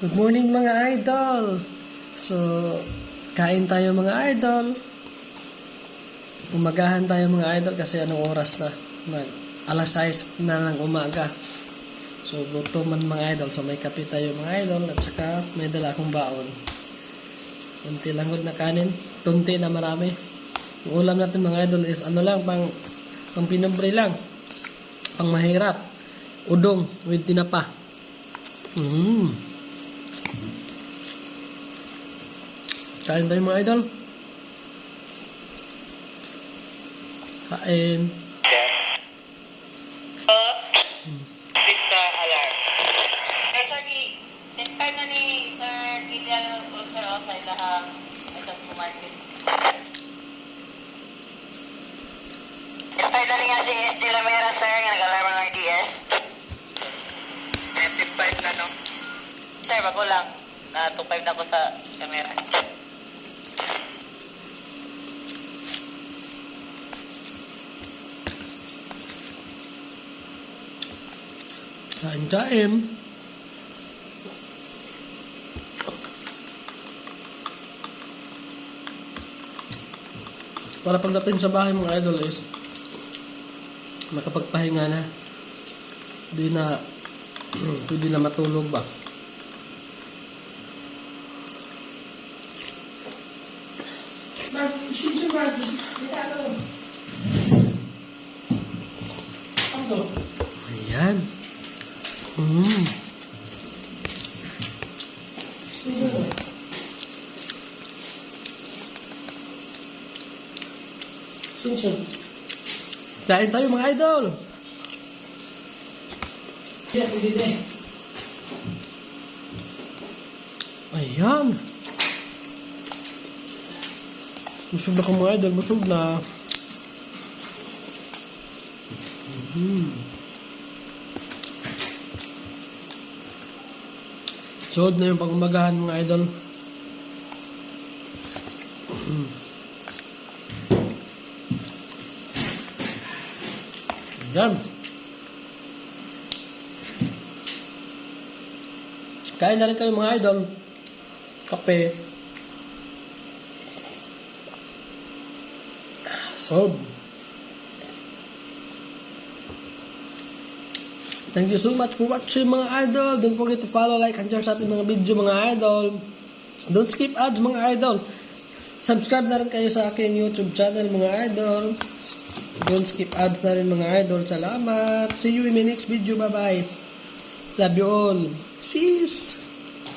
Good morning mga idol! So, kain tayo mga idol. Umagahan tayo mga idol kasi anong oras na? Alas 6 na ng umaga. So, gutom man mga idol. So, may kape tayo mga idol at saka may dala akong baon. Tunti lang na kanin. Tunti na marami. Yung ulam natin mga idol is ano lang, pang pinombre lang. Pang mahirap. Udong with tinapa. Kain tayo mga idol. Kain. Vista alarm. Eh, sorry. Nag-start na ni Sir Gideon Ulcer sa ilahang isang market. Nag-start na ni nga si SD Lamera, sir, nga nag-alarm ng RDS. 95 na, no? Sir, bago lang. Na 2.5 na ko sa camera. Kain. Para pagdating sa bahay mga idol is makapagpahinga na. Hindi na matulog ba? Ayan. Kain tayo mga idol. Ayan. Busog na ka mga idol. Busog na. Suod na yung pag-umagahan mga idol. Ayan. Kain na rin kayo mga idol. Kape. Suod. Thank you so much for watching mga idol. Don't forget to follow, like, and share sa ating mga video mga idol. Don't skip ads mga idol. Subscribe na rin kayo sa aking YouTube channel mga idol. Don't skip ads na rin mga idol. Salamat. See you in my next video. Bye bye. Love you all. Sis.